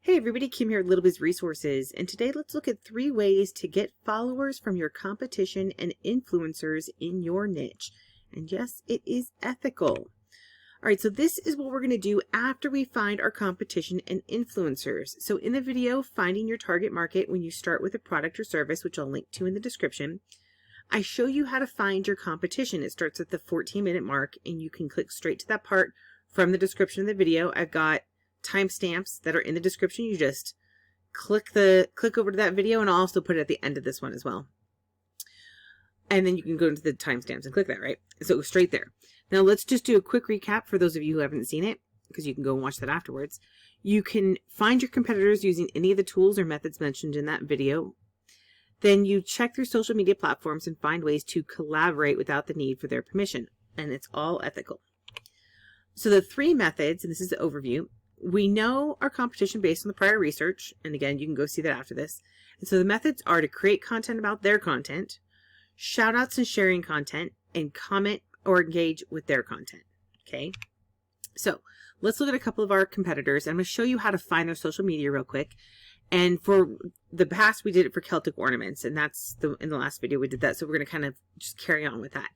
Hey everybody, Kim here at Little Biz Resources, and today let's look at 3 ways to get followers from your competition and influencers in your niche. And yes, it is ethical. Alright, so this is what we're going to do after we find our competition and influencers. So in the video, Finding Your Target Market, when you start with a product or service, which I'll link to in the description, I show you how to find your competition. It starts at the 14-minute mark, and you can click straight to that part from the description of the video. I've got timestamps that are in the description. You just click over to that video, and I'll also put it at the end of this one as well. And then you can go into the timestamps and click that, right? So straight there. Now let's just do a quick recap for those of you who haven't seen it, because you can go and watch that afterwards. You can find your competitors using any of the tools or methods mentioned in that video. Then you check through social media platforms and find ways to collaborate without the need for their permission. And it's all ethical. So the 3 methods, and this is the overview. We know our competition based on the prior research, and again, you can go see that after this. And so the methods are to create content about their content, shout outs and sharing content, and comment or engage with their content. Okay, so let's look at a couple of our competitors. I'm going to show you how to find their social media real quick. And for the past, we did it for Celtic ornaments, and that's in the last video we did that. So we're going to kind of just carry on with that.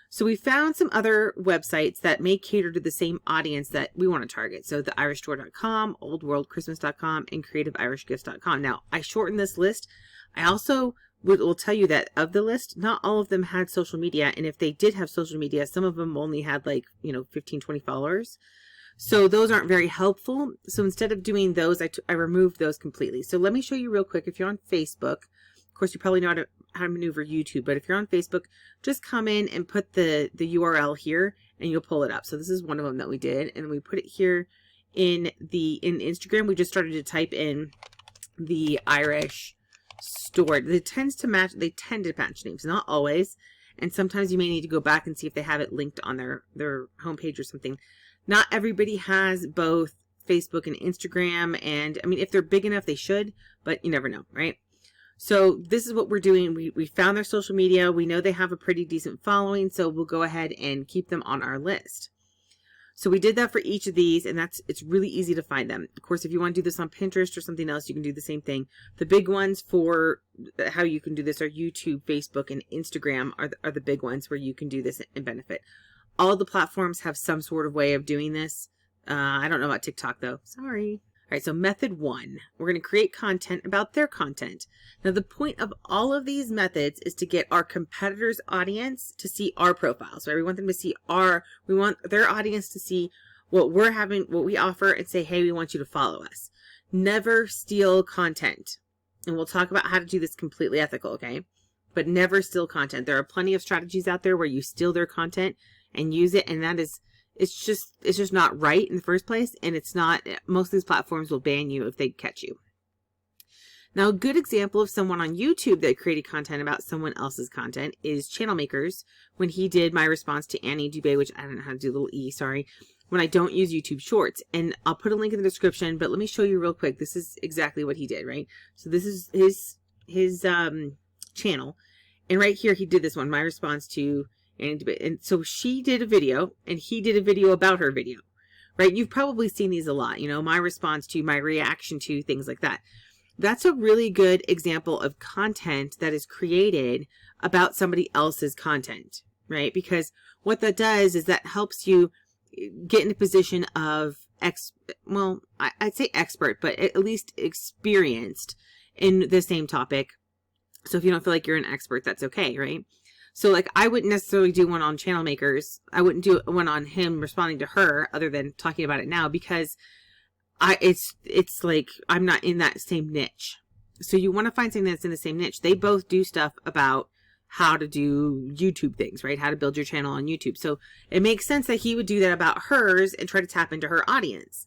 So we found some other websites that may cater to the same audience that we want to target. So the irishstore.com, oldworldchristmas.com, and creativeirishgifts.com. Now, I shortened this list. I also will tell you that of the list, not all of them had social media. And if they did have social media, some of them only had 15, 20 followers. So those aren't very helpful. So instead of doing those, I removed those completely. So let me show you real quick. If you're on Facebook, of course, you probably know how to maneuver YouTube, but if you're on Facebook, just come in and put the URL here and you'll pull it up. So this is one of them that we did, and we put it here in Instagram. We just started to type in the Irish store. They tend to match names, not always, and sometimes you may need to go back and see if they have it linked on their homepage or something. Not everybody has both Facebook and Instagram, and I mean, if they're big enough, they should, but you never know, right? So this is what we're doing. We found their social media. We know they have a pretty decent following, so we'll go ahead and keep them on our list. So we did that for each of these, and it's really easy to find them. Of course, if you want to do this on Pinterest or something else, you can do the same thing. The big ones for how you can do this are YouTube, Facebook, and Instagram are the big ones where you can do this and benefit. All the platforms have some sort of way of doing this. I don't know about TikTok, though. Sorry. All right, so method 1, we're going to create content about their content. Now, the point of all of these methods is to get our competitors' audience to see our profiles, right? We want them to see we want their audience to see what we offer, and say, hey, we want you to follow us. Never steal content. And we'll talk about how to do this completely ethical, okay? But never steal content. There are plenty of strategies out there where you steal their content and use it, and that is... It's just not right in the first place, and it's not, most of these platforms will ban you if they catch you. Now, a good example of someone on YouTube that created content about someone else's content is Channel Makers, when he did my response to Annie Dubé, which I don't know how to do, little E, sorry, when I don't use YouTube Shorts. And I'll put a link in the description, but let me show you real quick. This is exactly what he did, right? So this is his channel, and right here he did this one, my response to and so she did a video and he did a video about her video, right? You've probably seen these a lot, my response to, my reaction to, things like that. That's a really good example of content that is created about somebody else's content, right? Because what that does is that helps you get in a position of, I'd say expert, but at least experienced in the same topic. So if you don't feel like you're an expert, that's okay, right? So I wouldn't necessarily do one on Channel Makers. I wouldn't do one on him responding to her, other than talking about it now, because it's like I'm not in that same niche. So you want to find something that's in the same niche. They both do stuff about how to do YouTube things, right? How to build your channel on YouTube. So it makes sense that he would do that about hers and try to tap into her audience.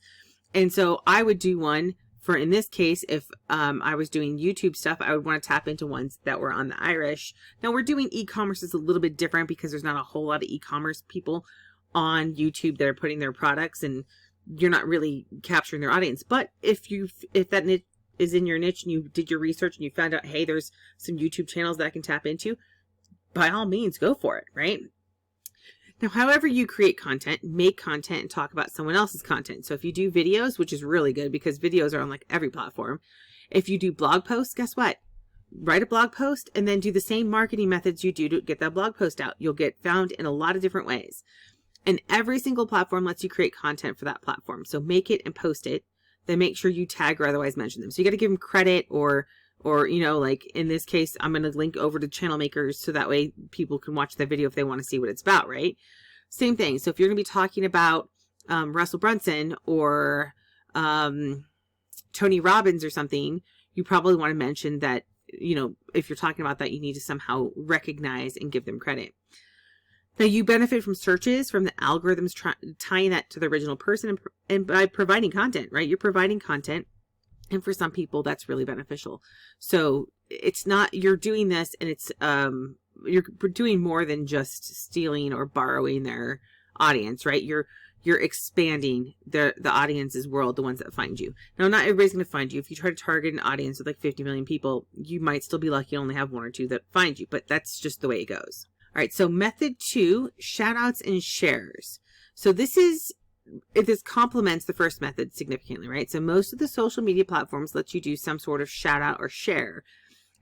And so I would do one for, in this case, if I was doing YouTube stuff, I would want to tap into ones that were on the Irish. Now, we're doing e-commerce is a little bit different because there's not a whole lot of e-commerce people on YouTube that are putting their products, and you're not really capturing their audience. But if that niche is in your niche and you did your research and you found out, hey, there's some YouTube channels that I can tap into, by all means, go for it, right? Now, however you create content, make content and talk about someone else's content. So if you do videos, which is really good because videos are on like every platform. If you do blog posts, guess what? Write a blog post and then do the same marketing methods you do to get that blog post out. You'll get found in a lot of different ways. And every single platform lets you create content for that platform. So make it and post it. Then make sure you tag or otherwise mention them. So you got to give them credit or, you know, like in this case, I'm going to link over to Channel Makers so that way people can watch the video if they want to see what it's about, right? Same thing. So if you're going to be talking about Russell Brunson or Tony Robbins or something, you probably want to mention that, you know, if you're talking about that, you need to somehow recognize and give them credit. Now, you benefit from searches, from the algorithms tying that to the original person and by providing content, right? You're providing content. And for some people, that's really beneficial. So it's not, you're doing this and it's, you're doing more than just stealing or borrowing their audience, right? You're expanding the audience's world, the ones that find you. Now, not everybody's going to find you. If you try to target an audience with like 50 million people, you might still be lucky to only have one or two that find you, but that's just the way it goes. All right. So method 2, shout outs and shares. So this complements the first method significantly, right? So most of the social media platforms let you do some sort of shout out or share,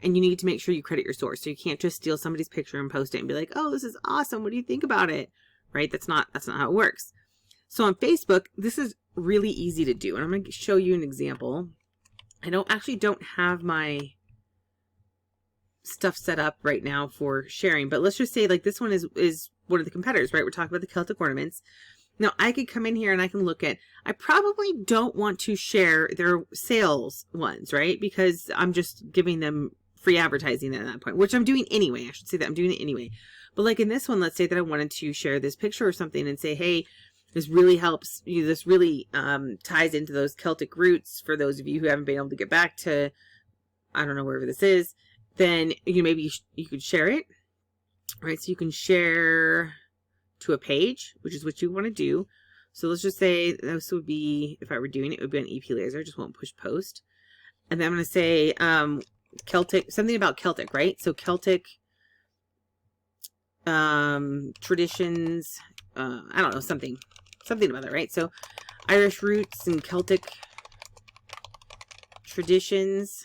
and you need to make sure you credit your source. So you can't just steal somebody's picture and post it and be like, oh, this is awesome. What do you think about it? Right? That's not how it works. So on Facebook, this is really easy to do. And I'm going to show you an example. I don't have my stuff set up right now for sharing, but let's just say like this one is one of the competitors, right? We're talking about the Celtic ornaments. Now I could come in here and I can look at, I probably don't want to share their sales ones, right? Because I'm just giving them free advertising at that point, which I'm doing anyway. I should say that I'm doing it anyway. But like in this one, let's say that I wanted to share this picture or something and say, hey, this really helps you. This really ties into those Celtic roots for those of you who haven't been able to get back to, I don't know, wherever this is. Then maybe you could share it, right? So you can share to a page, which is what you want to do. So let's just say this would be, if I were doing it, it would be on EP Laser. I just won't push post. And then I'm going to say Celtic, something about Celtic, right? So Celtic traditions, I don't know, something about that, right? So Irish roots and Celtic traditions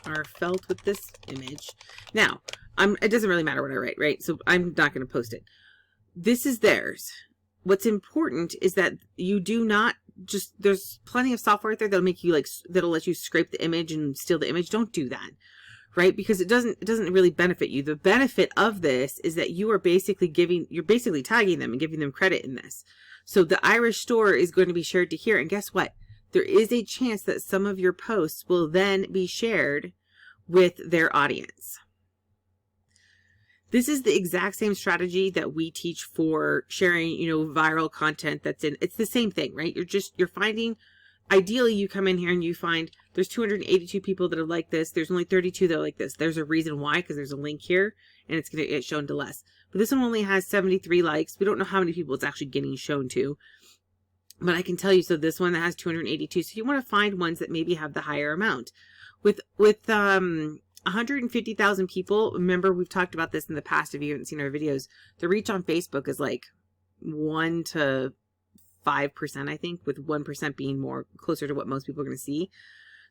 are felt with this image. Now, it doesn't really matter what I write, right? So I'm not going to post it. This is theirs. What's important is that you do not just, there's plenty of software out there that'll make you like, that'll let you scrape the image and steal the image. Don't do that, right? Because it doesn't really benefit you. The benefit of this is that you're basically tagging them and giving them credit in this. So the Irish store is going to be shared to here. And guess what? There is a chance that some of your posts will then be shared with their audience. This is the exact same strategy that we teach for sharing, viral content it's the same thing, right? You're finding, ideally you come in here and you find there's 282 people that are like this. There's only 32 that are like this. There's a reason why, because there's a link here and it's going to get shown to less. But this one only has 73 likes. We don't know how many people it's actually getting shown to. But I can tell you, so this one that has 282. So you want to find ones that maybe have the higher amount. With 150,000 people, remember we've talked about this in the past if you haven't seen our videos, the reach on Facebook is like 1 to 5%, I think, with 1% being more closer to what most people are going to see.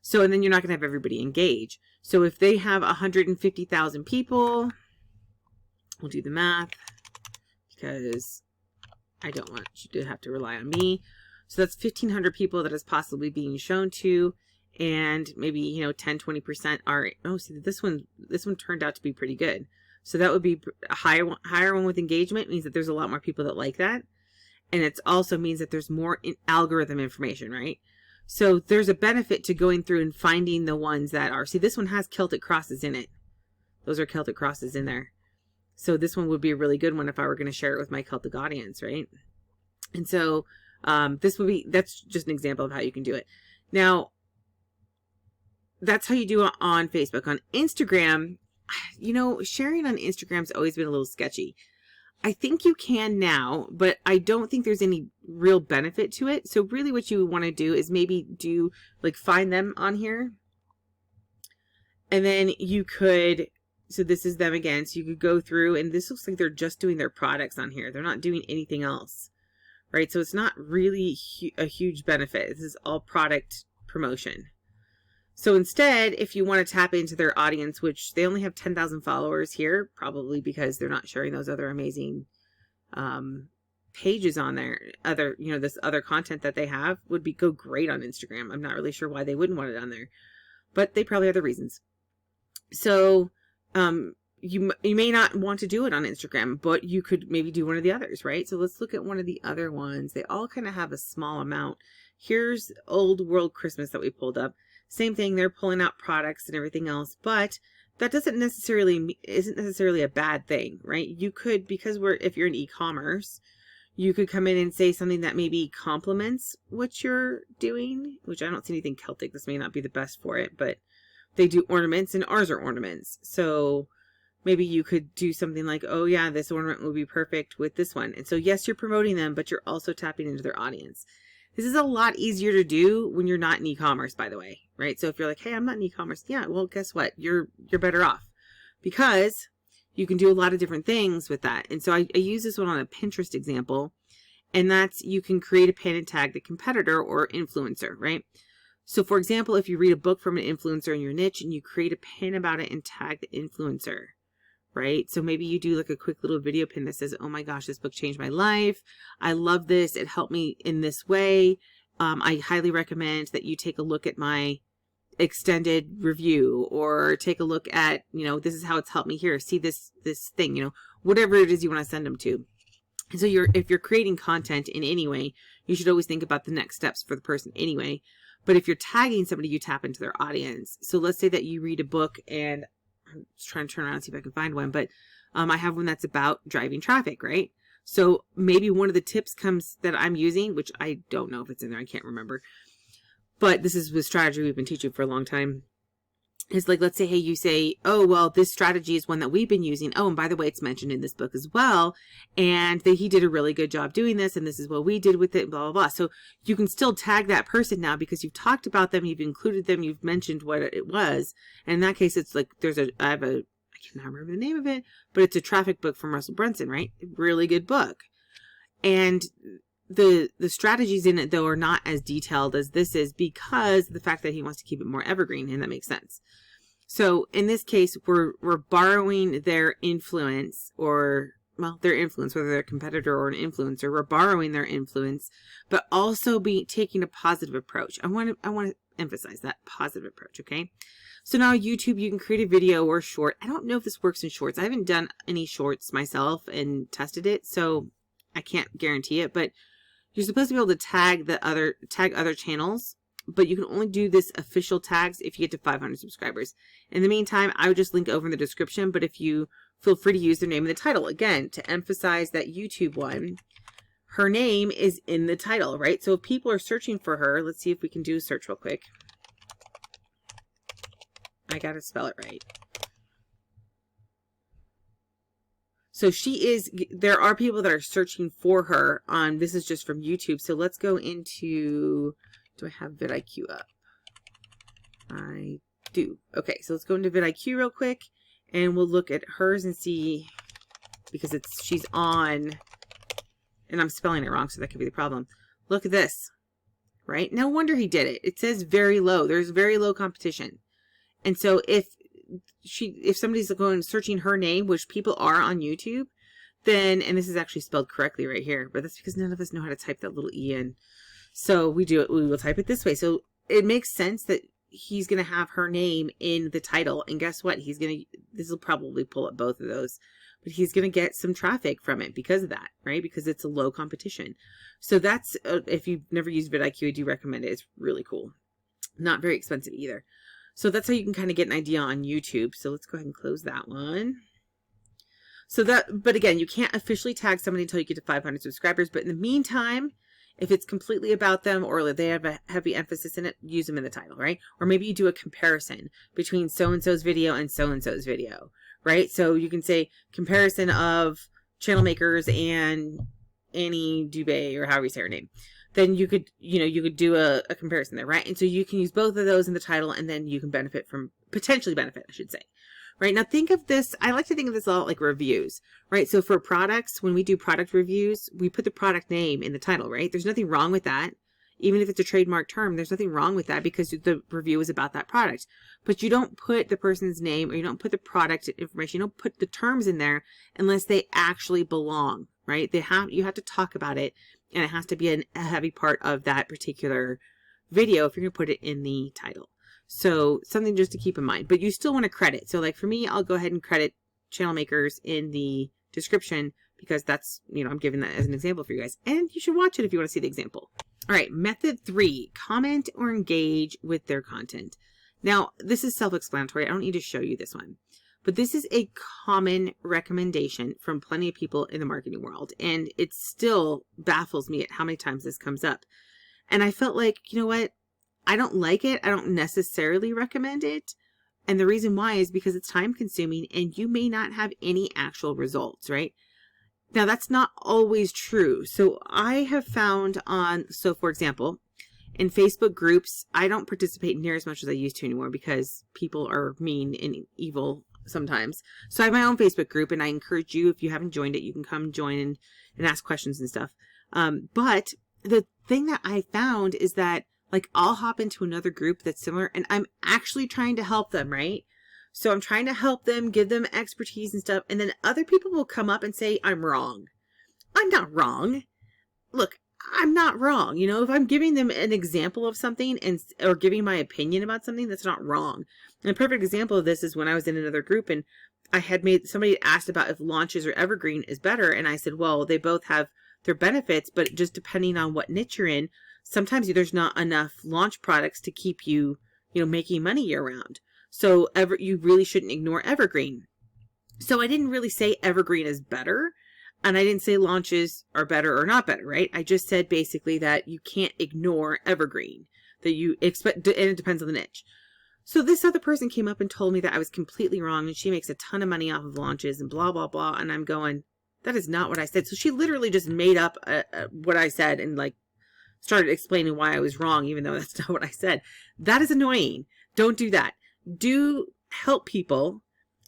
So, and then you're not going to have everybody engage. So if they have 150,000 people, we'll do the math because I don't want you to have to rely on me. So that's 1,500 people that is possibly being shown to. And maybe, 10-20% are, see, this one turned out to be pretty good. So that would be a higher one with engagement, means that there's a lot more people that like that. And it also means that there's more algorithm information, right? So there's a benefit to going through and finding the ones that are, see, this one has Celtic crosses in it. Those are Celtic crosses in there. So this one would be a really good one if I were going to share it with my Celtic audience, right? And so that's just an example of how you can do it. Now, that's how you do it on Facebook. On Instagram, sharing on Instagram's always been a little sketchy. I think you can now, but I don't think there's any real benefit to it. So really what you want to do is maybe find them on here. And then you could So this is them again. So you could go through, and this looks like they're just doing their products on here. They're not doing anything else, right? So it's not really a huge benefit. This is all product promotion. So instead, if you want to tap into their audience, which they only have 10,000 followers here, probably because they're not sharing those other amazing pages on there, this other content that they have would go great on Instagram. I'm not really sure why they wouldn't want it on there, but they probably have their reasons. So you may not want to do it on Instagram, but you could maybe do one of the others, right? So let's look at one of the other ones. They all kind of have a small amount. Here's Old World Christmas that we pulled up. Same thing, they're pulling out products and everything else, but that isn't necessarily a bad thing, right? You could, because if you're in e-commerce, you could come in and say something that maybe complements what you're doing, which I don't see anything Celtic. This may not be the best for it, but they do ornaments and ours are ornaments. So maybe you could do something like, oh yeah, this ornament will be perfect with this one. And so yes, you're promoting them, but you're also tapping into their audience. This is a lot easier to do when you're not in e-commerce, by the way, right? So if you're like, hey, I'm not in e-commerce. Yeah, well, guess what? You're better off because you can do a lot of different things with that. And so I use this one on a Pinterest example, and that's you can create a pin and tag the competitor or influencer, right? So for example, if you read a book from an influencer in your niche and you create a pin about it and tag the influencer, right? So maybe you do like a quick little video pin that says, oh my gosh, this book changed my life. I love this. It helped me in this way. I highly recommend that you take a look at my extended review, or take a look at, this is how it's helped me here. See this thing, whatever it is you want to send them to. And so if you're creating content in any way, you should always think about the next steps for the person anyway. But if you're tagging somebody, you tap into their audience. So let's say that you read a book, and I'm just trying to turn around and see if I can find one, but I have one that's about driving traffic, right? So maybe one of the tips that I'm using, which I don't know if it's in there, I can't remember, but this is with strategy we've been teaching for a long time, is like, let's say, hey, you say, oh, well, this strategy is one that we've been using. Oh, and by the way, it's mentioned in this book as well. And he did a really good job doing this. And this is what we did with it, blah, blah, blah. So you can still tag that person now because you've talked about them. You've included them. You've mentioned what it was. And in that case, it's like, I cannot remember the name of it, but it's a traffic book from Russell Brunson, right? Really good book. And the strategies in it, though, are not as detailed as this is because of the fact that he wants to keep it more evergreen, and that makes sense. So in this case, we're borrowing their influence, whether they're a competitor or an influencer, we're borrowing their influence, but also taking a positive approach. I want to emphasize that positive approach, okay? So now YouTube, you can create a video or short. I don't know if this works in shorts. I haven't done any shorts myself and tested it, so I can't guarantee it, but you're supposed to be able to tag other channels, but you can only do this official tags if you get to 500 subscribers. In the meantime, I would just link over in the description, but if you feel free to use their name in the title, again, to emphasize that YouTube one, her name is in the title, right? So if people are searching for her, let's see if we can do a search real quick. I gotta spell it right. So there are people that are searching for her on, this is just from YouTube. So let's go into, do I have vidIQ up? I do. Okay, so let's go into vidIQ real quick and we'll look at hers and see, because she's on, and I'm spelling it wrong, so that could be the problem. Look at this, right? No wonder he did it. It says very low. There's very low competition. And so if somebody's going searching her name, which people are on YouTube, then, and this is actually spelled correctly right here, but that's because none of us know how to type that little E in. So we will type it this way. So it makes sense that he's going to have her name in the title. And guess what? This will probably pull up both of those, but he's going to get some traffic from it because of that, right? Because it's a low competition. So that's, if you've never used vidIQ, I do recommend it. It's really cool. Not very expensive either. So that's how you can kind of get an idea on YouTube. So let's go ahead and close that one. But again, you can't officially tag somebody until you get to 500 subscribers. But in the meantime, if it's completely about them or they have a heavy emphasis in it, use them in the title, right? Or maybe you do a comparison between so-and-so's video and so-and-so's video, right? So you can say comparison of channel makers and Annie Dubé, or however you say her name. Then you could do a comparison there, right? And so you can use both of those in the title, and then you can potentially benefit, I should say, right? Now think of this, I like to think of this a lot like reviews, right? So for products, when we do product reviews, we put the product name in the title, right? There's nothing wrong with that. Even if it's a trademark term, there's nothing wrong with that because the review is about that product. But you don't put the person's name, or you don't put the product information, you don't put the terms in there unless they actually belong, right? You have to talk about it, and it has to be a heavy part of that particular video if you're going to put it in the title. So something just to keep in mind, but you still want to credit. So like for me, I'll go ahead and credit Channel Makers in the description because that's, I'm giving that as an example for you guys, and you should watch it if you want to see the example. All right, method 3, comment or engage with their content. Now, this is self-explanatory. I don't need to show you this one, but this is a common recommendation from plenty of people in the marketing world, and it still baffles me at how many times this comes up. And I felt like, you know what? I don't like it. I don't necessarily recommend it. And the reason why is because it's time consuming and you may not have any actual results, right? Now, that's not always true. So I have found for example, in Facebook groups, I don't participate near as much as I used to anymore because people are mean and evil sometimes. So I have my own Facebook group, and I encourage you, if you haven't joined it, you can come join and ask questions and stuff. But the thing that I found is that, like, I'll hop into another group that's similar, and I'm actually trying to help them, right? So I'm trying to help them, give them expertise and stuff. And then other people will come up and say, I'm wrong. I'm not wrong. Look, I'm not wrong. If I'm giving them an example of something or giving my opinion about something, that's not wrong. And a perfect example of this is when I was in another group and somebody asked about if Launches or Evergreen is better. And I said, well, they both have their benefits, but just depending on what niche you're in, sometimes there's not enough launch products to keep you, making money year round. So you really shouldn't ignore Evergreen. So I didn't really say Evergreen is better, and I didn't say Launches are better or not better, right? I just said basically that you can't ignore Evergreen, that you expect, and it depends on the niche. So this other person came up and told me that I was completely wrong, and she makes a ton of money off of Launches and blah, blah, blah. And I'm going, that is not what I said. So she literally just made up what I said and started explaining why I was wrong, even though that's not what I said. That is annoying. Don't do that. Do help people,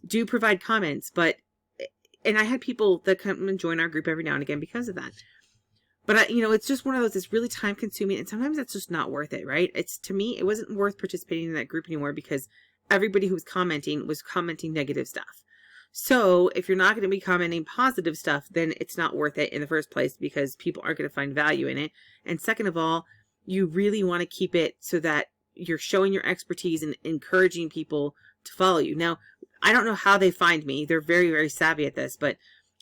do provide comments, and I had people that come and join our group every now and again because of that. But it's just one of those, it's really time consuming, and sometimes it's just not worth it, right? To me, it wasn't worth participating in that group anymore because everybody who was commenting negative stuff. So if you're not going to be commenting positive stuff, then it's not worth it in the first place because people aren't going to find value in it. And second of all, you really want to keep it so that you're showing your expertise and encouraging people to follow you. Now, I don't know how they find me. They're very, very savvy at this, but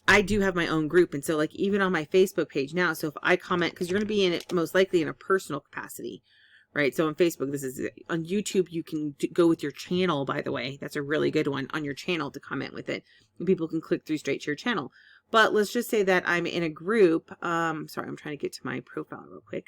I do have my own group. And so even on my Facebook page now, so if I comment, because you're going to be in it most likely in a personal capacity, right? So on Facebook, on YouTube, you can go with your channel, by the way. That's a really good one, on your channel to comment with it. And people can click through straight to your channel. But let's just say that I'm in a group. Sorry, I'm trying to get to my profile real quick.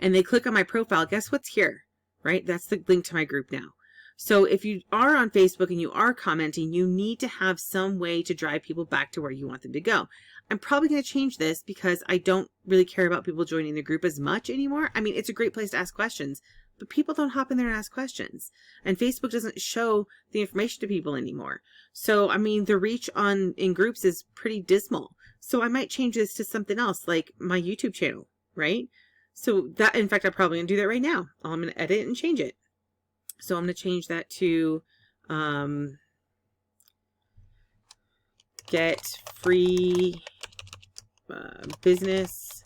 And they click on my profile. Guess what's here, right? That's the link to my group now. So if you are on Facebook and you are commenting, you need to have some way to drive people back to where you want them to go. I'm probably going to change this because I don't really care about people joining the group as much anymore. I mean, it's a great place to ask questions, but people don't hop in there and ask questions. And Facebook doesn't show the information to people anymore. So, I mean, the reach in groups is pretty dismal. So I might change this to something else like my YouTube channel, right? So that, in fact, I'm probably going to do that right now. I'm going to edit and change it. So I'm going to change that to get free business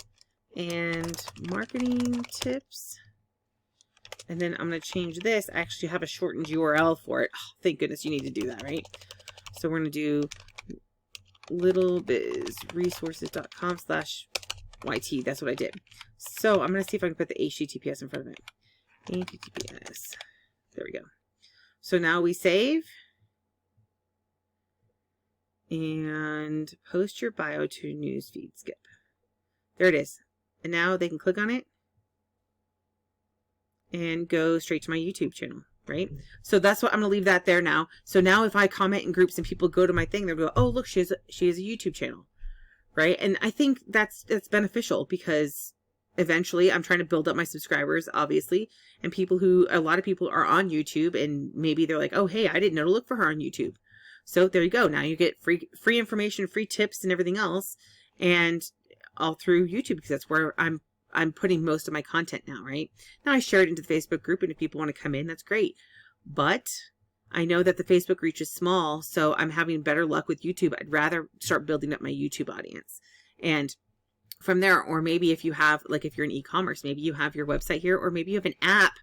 and marketing tips. And then I'm going to change this. I actually have a shortened URL for it. Oh, thank goodness you need to do that, right? So we're going to do littlebizresources.com/YT. That's what I did. So I'm going to see if I can put the HTTPS in front of it. HTTPS. There we go. So now we save and post your bio to newsfeed skip. There it is. And now they can click on it and go straight to my YouTube channel, right? So that's what I'm going to leave that there now. So now if I comment in groups and people go to my thing, they'll go, oh, look, she has a YouTube channel, right? And I think that's beneficial because eventually I'm trying to build up my subscribers, obviously, and a lot of people are on YouTube, and maybe they're like, oh, hey, I didn't know to look for her on YouTube. So there you go. Now you get free information, free tips and everything else, and all through YouTube, because that's where I'm putting most of my content now, right? Now I share it into the Facebook group, and if people want to come in, that's great. But I know that the Facebook reach is small, so I'm having better luck with YouTube. I'd rather start building up my YouTube audience. And from there, or maybe if you have, like if you're in e-commerce, maybe you have your website here, or maybe you have an app.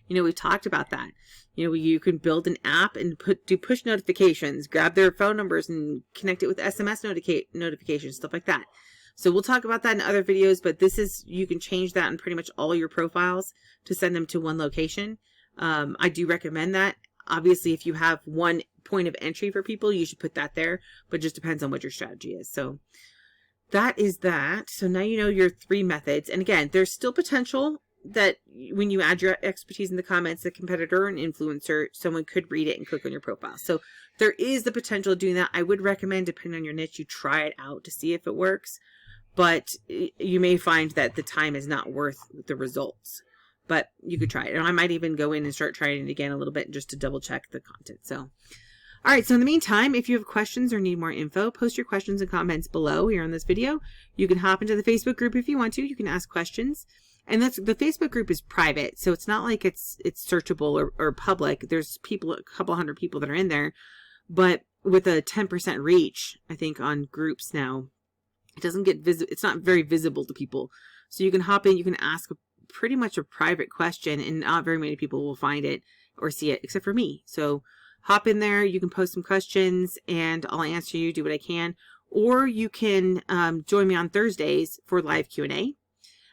We've talked about that. You can build an app and do push notifications, grab their phone numbers and connect it with SMS notifications, stuff like that. So we'll talk about that in other videos, but you can change that in pretty much all your profiles to send them to one location. I do recommend that. Obviously, if you have one point of entry for people, you should put that there, but it just depends on what your strategy is. So that is that. So now you know your 3 methods. And again, there's still potential that when you add your expertise in the comments, a competitor or an influencer, someone could read it and click on your profile. So there is the potential of doing that. I would recommend, depending on your niche, you try it out to see if it works. But you may find that the time is not worth the results. But you could try it. And I might even go in and start trying it again a little bit just to double check the content. So, all right. So in the meantime, if you have questions or need more info, post your questions and comments below here on this video. You can hop into the Facebook group if you want to. You can ask questions. And the Facebook group is private. So it's not like it's searchable or public. There's a couple hundred people that are in there. But with a 10% reach, I think, on groups now, it doesn't get it's not very visible to people. So you can hop in, you can ask pretty much a private question, and not very many people will find it or see it except for me. So hop in there, you can post some questions and I'll answer you, do what I can. Or you can join me on Thursdays for live Q&A,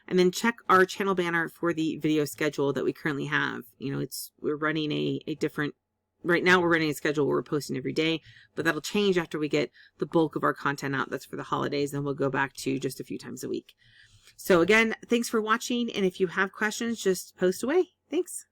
and then check our channel banner for the video schedule that we currently have. We're running a different, right now we're running a schedule where we're posting every day, but that'll change after we get the bulk of our content out. That's for the holidays, and we'll go back to just a few times a week. So again, thanks for watching, and if you have questions, just post away. Thanks.